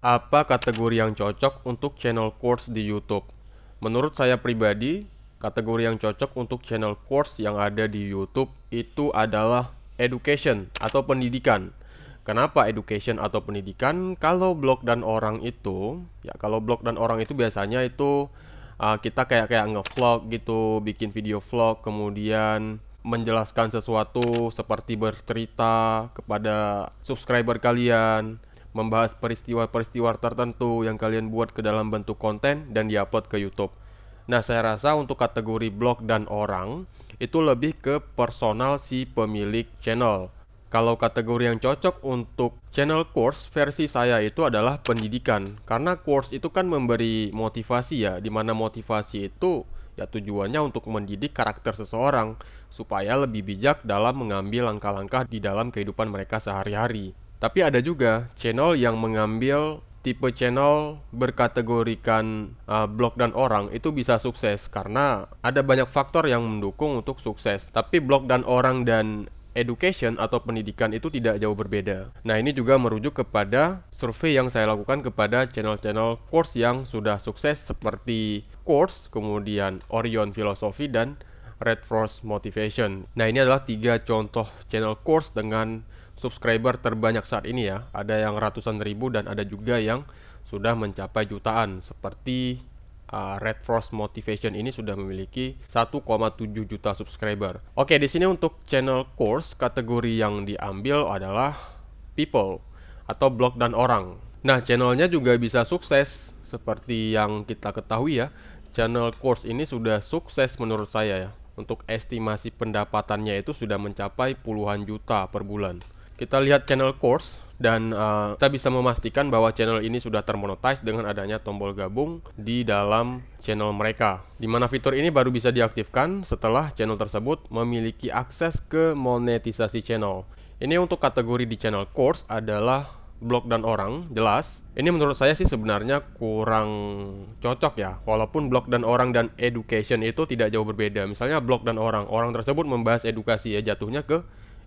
Apa kategori yang cocok untuk channel course di YouTube? Menurut saya pribadi, kategori yang cocok untuk channel course yang ada di YouTube itu adalah education atau pendidikan. Kenapa education atau pendidikan? Kalau blog dan orang itu, kalau blog dan orang itu biasanya itu kita kayak ngevlog gitu, bikin video vlog, kemudian menjelaskan sesuatu seperti bercerita kepada subscriber kalian, membahas peristiwa-peristiwa tertentu yang kalian buat ke dalam bentuk konten dan diupload ke YouTube. Nah, saya rasa untuk kategori blog dan orang itu lebih ke personal si pemilik channel. Kalau kategori yang cocok untuk channel course versi saya itu adalah pendidikan. Karena course itu kan memberi motivasi ya, dimana motivasi itu ya tujuannya untuk mendidik karakter seseorang supaya lebih bijak dalam mengambil langkah-langkah di dalam kehidupan mereka sehari-hari. Tapi ada juga channel yang mengambil tipe channel berkategorikan blog dan orang itu bisa sukses karena ada banyak faktor yang mendukung untuk sukses. Tapi blog dan orang dan education atau pendidikan itu tidak jauh berbeda. Nah, ini juga merujuk kepada survei yang saya lakukan kepada channel-channel course yang sudah sukses seperti Course, kemudian Orion Philosophy, dan Red Frost Motivation. Nah, ini adalah 3 contoh channel course dengan subscriber terbanyak saat ini ya. Ada yang ratusan ribu dan ada juga yang sudah mencapai jutaan seperti Red Frost Motivation ini sudah memiliki 1,7 juta subscriber. Oke, di sini untuk channel course kategori yang diambil adalah people atau blog dan orang. Nah, channelnya juga bisa sukses seperti yang kita ketahui ya. Channel course ini sudah sukses menurut saya ya. Untuk estimasi pendapatannya itu sudah mencapai puluhan juta per bulan. Kita lihat channel course dan kita bisa memastikan bahwa channel ini sudah termonetize dengan adanya tombol gabung di dalam channel mereka. Di mana fitur ini baru bisa diaktifkan setelah channel tersebut memiliki akses ke monetisasi channel. Ini untuk kategori di channel course adalah blog dan orang, jelas. Ini menurut saya sih sebenarnya kurang cocok ya. Walaupun blog dan orang dan education itu tidak jauh berbeda. Misalnya blog dan orang tersebut membahas edukasi ya, jatuhnya ke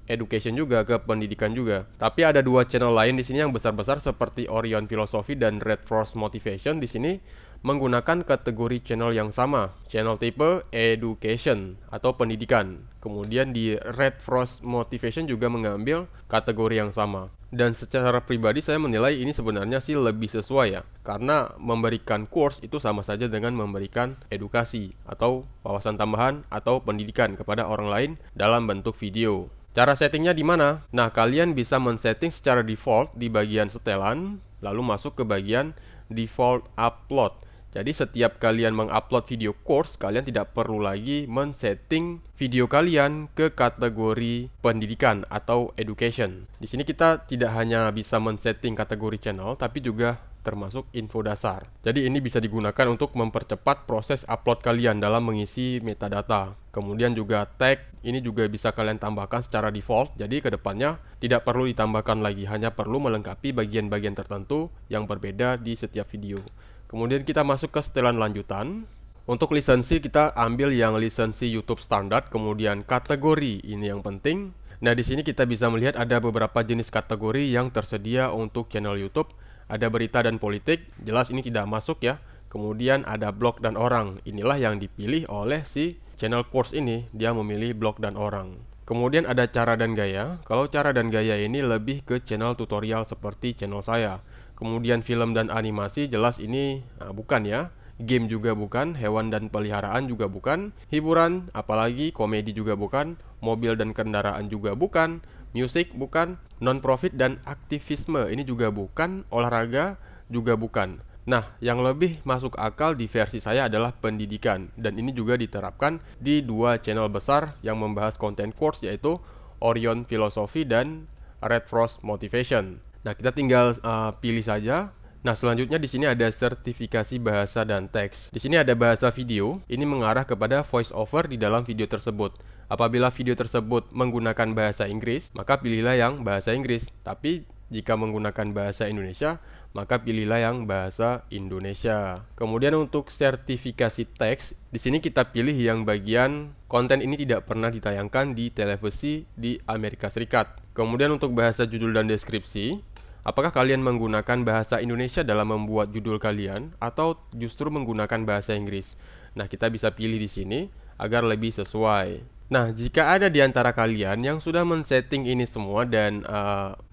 education juga, ke pendidikan juga. Tapi ada 2 channel lain di sini yang besar-besar seperti Orion Philosophy dan Red Frost Motivation di sini menggunakan kategori channel yang sama, channel tipe education atau pendidikan. Kemudian di Red Frost Motivation juga mengambil kategori yang sama. Dan secara pribadi saya menilai ini sebenarnya sih lebih sesuai ya, karena memberikan course itu sama saja dengan memberikan edukasi atau wawasan tambahan atau pendidikan kepada orang lain dalam bentuk video. Cara settingnya di mana? Nah, kalian bisa men-setting secara default di bagian setelan, lalu masuk ke bagian default upload. Jadi setiap kalian mengupload video course, kalian tidak perlu lagi men-setting video kalian ke kategori pendidikan atau education. Di sini kita tidak hanya bisa men-setting kategori channel, tapi juga termasuk info dasar. Jadi ini bisa digunakan untuk mempercepat proses upload kalian dalam mengisi metadata. Kemudian juga tag, ini juga bisa kalian tambahkan secara default. Jadi kedepannya tidak perlu ditambahkan lagi, hanya perlu melengkapi bagian-bagian tertentu yang berbeda di setiap video. Kemudian kita masuk ke setelan lanjutan. Untuk lisensi kita ambil yang lisensi YouTube standar, kemudian kategori ini yang penting. Nah, di sini kita bisa melihat ada beberapa jenis kategori yang tersedia untuk channel YouTube. Ada berita dan politik, jelas ini tidak masuk ya. Kemudian ada blog dan orang, inilah yang dipilih oleh si channel course ini, dia memilih blog dan orang. Kemudian ada cara dan gaya, kalau cara dan gaya ini lebih ke channel tutorial seperti channel saya. Kemudian film dan animasi, jelas ini bukan ya. Game juga bukan, hewan dan peliharaan juga bukan, hiburan, apalagi komedi juga bukan, mobil dan kendaraan juga bukan, musik bukan, non-profit dan aktivisme ini juga bukan, olahraga juga bukan. Nah, yang lebih masuk akal di versi saya adalah pendidikan, dan ini juga diterapkan di 2 channel besar yang membahas konten course, yaitu Orion Philosophy dan Red Frost Motivation. Nah, kita tinggal pilih saja. Nah, selanjutnya di sini ada sertifikasi bahasa dan teks. Di sini ada bahasa video, ini mengarah kepada voice over di dalam video tersebut. Apabila video tersebut menggunakan bahasa Inggris, maka pilihlah yang bahasa Inggris. Tapi jika menggunakan bahasa Indonesia, maka pilihlah yang bahasa Indonesia. Kemudian untuk sertifikasi teks, di sini kita pilih yang bagian konten ini tidak pernah ditayangkan di televisi di Amerika Serikat. Kemudian untuk bahasa judul dan deskripsi, Apakah kalian menggunakan bahasa Indonesia dalam membuat judul kalian atau justru menggunakan bahasa Inggris? Nah, kita bisa pilih di sini agar lebih sesuai. Nah, jika ada di antara kalian yang sudah men-setting ini semua dan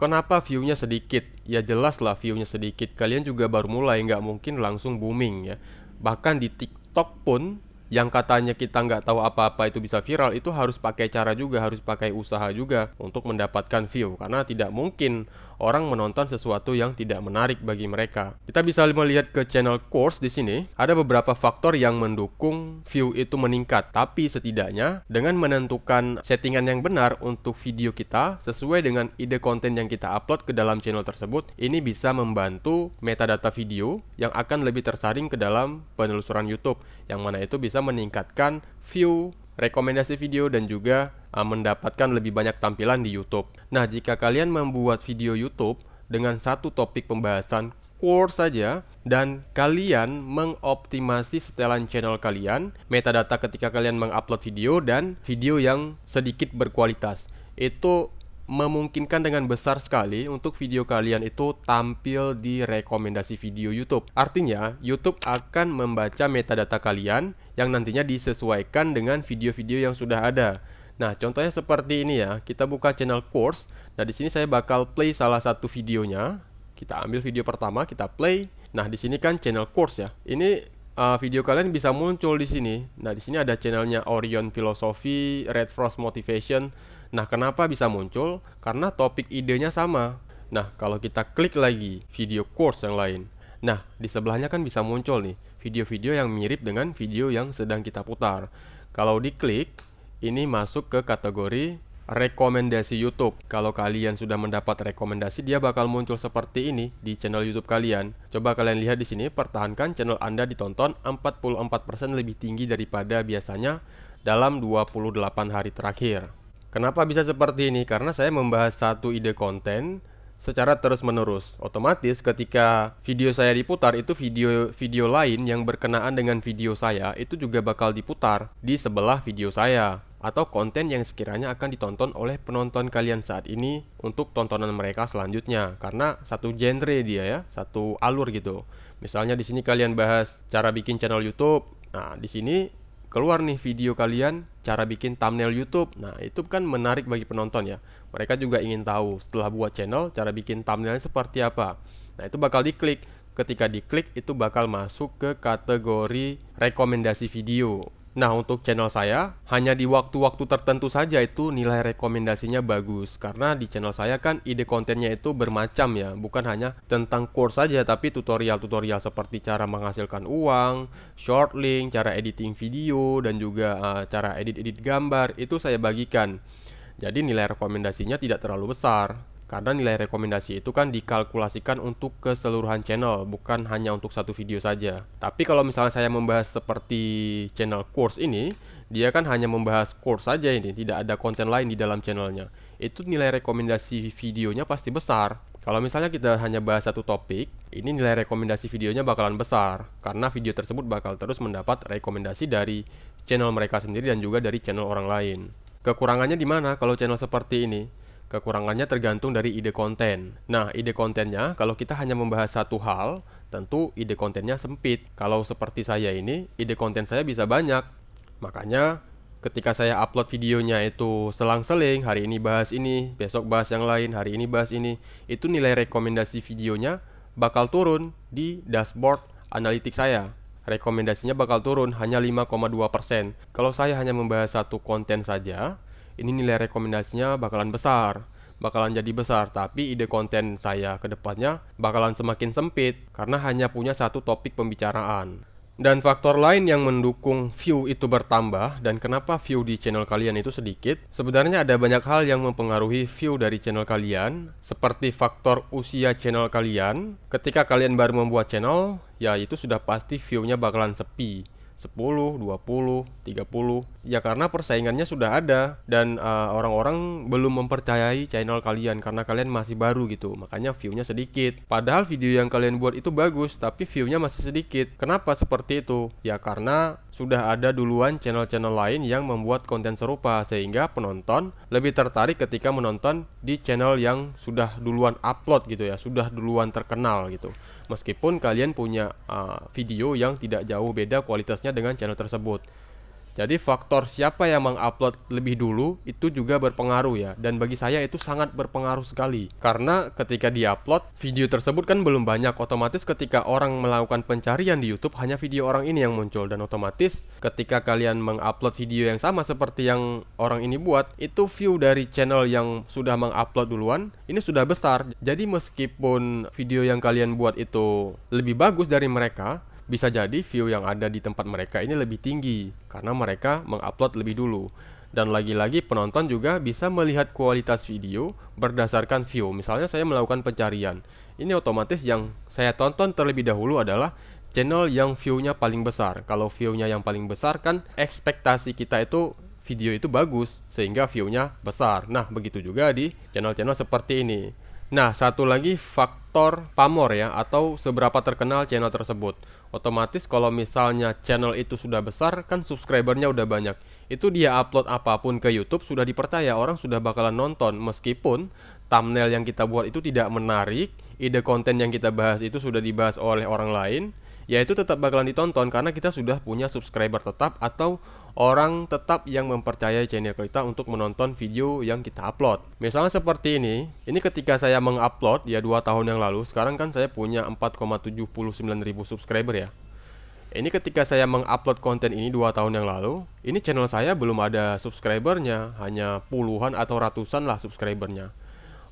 kenapa view-nya sedikit? Ya jelas lah view-nya sedikit. Kalian juga baru mulai, nggak mungkin langsung booming ya. Bahkan di TikTok pun yang katanya kita nggak tahu apa-apa itu bisa viral, itu harus pakai cara juga, harus pakai usaha juga untuk mendapatkan view. Karena tidak mungkin orang menonton sesuatu yang tidak menarik bagi mereka. Kita bisa melihat ke channel course di sini, ada beberapa faktor yang mendukung view itu meningkat. Tapi setidaknya dengan menentukan settingan yang benar untuk video kita sesuai dengan ide konten yang kita upload ke dalam channel tersebut, ini bisa membantu metadata video yang akan lebih tersaring ke dalam penelusuran YouTube, yang mana itu bisa meningkatkan view, rekomendasi video, dan juga mendapatkan lebih banyak tampilan di YouTube. Nah, jika kalian membuat video YouTube dengan satu topik pembahasan course saja dan kalian mengoptimasi setelan channel kalian, metadata ketika kalian mengupload video dan video yang sedikit berkualitas, itu memungkinkan dengan besar sekali untuk video kalian itu tampil di rekomendasi video YouTube. Artinya, YouTube akan membaca metadata kalian yang nantinya disesuaikan dengan video-video yang sudah ada. Nah, contohnya seperti ini ya. Kita buka channel course. Nah, di sini saya bakal play salah satu videonya. Kita ambil video pertama, kita play. Nah, di sini kan channel course ya. Ini video kalian bisa muncul di sini. Nah, di sini ada channelnya Orion Philosophy, Red Frost Motivation. Nah, kenapa bisa muncul? Karena topik idenya sama. Nah, kalau kita klik lagi video course yang lain, nah, di sebelahnya kan bisa muncul nih video-video yang mirip dengan video yang sedang kita putar. Kalau diklik, ini masuk ke kategori rekomendasi YouTube. Kalau kalian sudah mendapat rekomendasi, dia bakal muncul seperti ini di channel YouTube kalian. Coba kalian lihat di sini, pertahankan channel Anda ditonton 44% lebih tinggi daripada biasanya dalam 28 hari terakhir. Kenapa bisa seperti ini? Karena saya membahas satu ide konten secara terus-menerus. Otomatis ketika video saya diputar, itu video lain yang berkenaan dengan video saya itu juga bakal diputar di sebelah video saya, atau konten yang sekiranya akan ditonton oleh penonton kalian saat ini untuk tontonan mereka selanjutnya. Karena satu genre dia ya, satu alur gitu. Misalnya di sini kalian bahas cara bikin channel YouTube. Nah, di sini keluar nih video kalian cara bikin thumbnail YouTube. Nah, itu kan menarik bagi penonton ya. Mereka juga ingin tahu setelah buat channel cara bikin thumbnailnya seperti apa. Nah, itu bakal diklik. Ketika diklik itu bakal masuk ke kategori rekomendasi video. Nah, untuk channel saya hanya di waktu-waktu tertentu saja itu nilai rekomendasinya bagus. Karena di channel saya kan ide kontennya itu bermacam ya. Bukan hanya tentang course saja, tapi tutorial-tutorial seperti cara menghasilkan uang, short link, cara editing video, dan juga cara edit-edit gambar. Itu saya bagikan. Jadi nilai rekomendasinya tidak terlalu besar. Karena nilai rekomendasi itu kan dikalkulasikan untuk keseluruhan channel, bukan hanya untuk satu video saja. Tapi kalau misalnya saya membahas seperti channel course ini, dia kan hanya membahas course saja ini, tidak ada konten lain di dalam channelnya. Itu nilai rekomendasi videonya pasti besar. Kalau misalnya kita hanya bahas satu topik, ini nilai rekomendasi videonya bakalan besar. Karena video tersebut bakal terus mendapat rekomendasi dari channel mereka sendiri dan juga dari channel orang lain. Kekurangannya di mana kalau channel seperti ini? Kekurangannya tergantung dari ide konten. Nah, ide kontennya, kalau kita hanya membahas satu hal, tentu ide kontennya sempit. Kalau seperti saya ini, ide konten saya bisa banyak. Makanya, ketika saya upload videonya itu selang-seling, hari ini bahas ini, besok bahas yang lain, hari ini bahas ini, itu nilai rekomendasi videonya bakal turun di dashboard analitik saya. Rekomendasinya bakal turun hanya 5,2%. Kalau saya hanya membahas satu konten saja, ini nilai rekomendasinya bakalan besar, bakalan jadi besar, tapi ide konten saya ke depannya bakalan semakin sempit karena hanya punya satu topik pembicaraan. Dan faktor lain yang mendukung view itu bertambah dan kenapa view di channel kalian itu sedikit, sebenarnya ada banyak hal yang mempengaruhi view dari channel kalian, seperti faktor usia channel kalian. Ketika kalian baru membuat channel, ya itu sudah pasti view-nya bakalan sepi. 10, 20, 30. Ya karena persaingannya sudah ada dan orang-orang belum mempercayai channel kalian karena kalian masih baru gitu. Makanya view-nya sedikit. Padahal video yang kalian buat itu bagus tapi view-nya masih sedikit. Kenapa seperti itu? Ya karena sudah ada duluan channel-channel lain yang membuat konten serupa, sehingga penonton lebih tertarik ketika menonton di channel yang sudah duluan upload gitu ya, sudah duluan terkenal gitu. Meskipun kalian punya video yang tidak jauh beda kualitasnya dengan channel tersebut. Jadi faktor siapa yang mengupload lebih dulu itu juga berpengaruh ya. Dan bagi saya itu sangat berpengaruh sekali. Karena ketika diupload, video tersebut kan belum banyak. Otomatis ketika orang melakukan pencarian di YouTube, hanya video orang ini yang muncul. Dan otomatis ketika kalian mengupload video yang sama seperti yang orang ini buat, itu view dari channel yang sudah mengupload duluan, ini sudah besar. Jadi meskipun video yang kalian buat itu lebih bagus dari mereka, bisa jadi view yang ada di tempat mereka ini lebih tinggi karena mereka mengupload lebih dulu. Dan lagi-lagi penonton juga bisa melihat kualitas video berdasarkan view. Misalnya saya melakukan pencarian, ini otomatis yang saya tonton terlebih dahulu adalah channel yang view-nya paling besar. Kalau view-nya yang paling besar kan ekspektasi kita itu video itu bagus sehingga view-nya besar. Nah, begitu juga di channel-channel seperti ini. Nah, satu lagi faktor pamor ya, atau seberapa terkenal channel tersebut. Otomatis kalau misalnya channel itu sudah besar, kan subscribernya udah banyak. Itu dia upload apapun ke YouTube sudah dipercaya, orang sudah bakalan nonton. Meskipun thumbnail yang kita buat itu tidak menarik, ide konten yang kita bahas itu sudah dibahas oleh orang lain, ya itu tetap bakalan ditonton karena kita sudah punya subscriber tetap atau orang tetap yang mempercayai channel kita untuk menonton video yang kita upload. Misalnya seperti ini ketika saya mengupload ya 2 tahun yang lalu, sekarang kan saya punya 4,79 ribu subscriber ya. Ini ketika saya mengupload konten ini 2 tahun yang lalu, ini channel saya belum ada subscribernya, hanya puluhan atau ratusan lah subscribernya.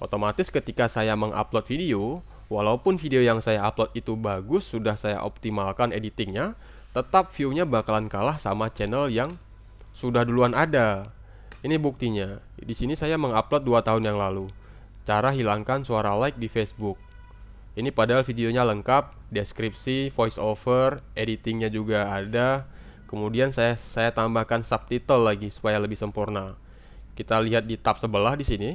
Otomatis ketika saya mengupload video, walaupun video yang saya upload itu bagus, sudah saya optimalkan editingnya, tetap view-nya bakalan kalah sama channel yang sudah duluan ada. Ini buktinya. Di sini saya mengupload 2 tahun yang lalu. Cara hilangkan suara like di Facebook. Ini padahal videonya lengkap, deskripsi, voice over, editingnya juga ada. Kemudian saya tambahkan subtitle lagi supaya lebih sempurna. Kita lihat di tab sebelah di sini,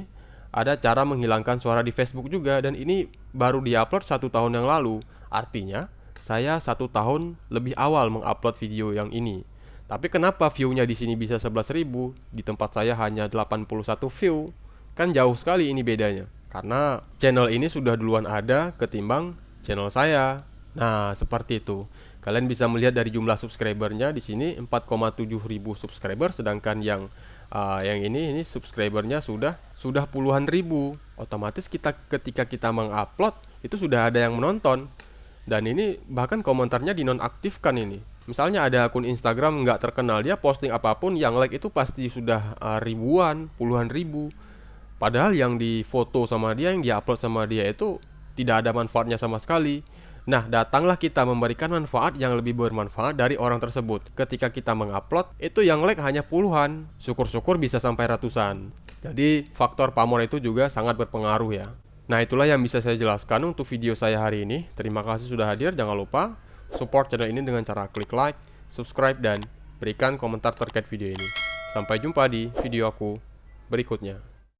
ada cara menghilangkan suara di Facebook juga, dan ini baru diupload 1 tahun yang lalu. Artinya saya 1 tahun lebih awal mengupload video yang ini. Tapi kenapa view-nya di sini bisa 11.000, di tempat saya hanya 81 view? Kan jauh sekali ini bedanya. Karena channel ini sudah duluan ada ketimbang channel saya. Nah, seperti itu. Kalian bisa melihat dari jumlah subscribernya di sini 4,7 ribu subscriber, sedangkan yang ini subscribernya sudah puluhan ribu. Otomatis ketika kita mengupload itu sudah ada yang menonton. Dan ini bahkan komentarnya dinonaktifkan ini. Misalnya ada akun Instagram nggak terkenal, dia posting apapun yang like itu pasti sudah ribuan, puluhan ribu. Padahal yang difoto sama dia, yang diupload sama dia itu tidak ada manfaatnya sama sekali. Nah, datanglah kita memberikan manfaat yang lebih bermanfaat dari orang tersebut. Ketika kita mengupload, itu yang like hanya puluhan. Syukur-syukur bisa sampai ratusan. Jadi faktor pamor itu juga sangat berpengaruh ya. Nah, itulah yang bisa saya jelaskan untuk video saya hari ini. Terima kasih sudah hadir. Jangan lupa support channel ini dengan cara klik like, subscribe, dan berikan komentar terkait video ini. Sampai jumpa di video aku berikutnya.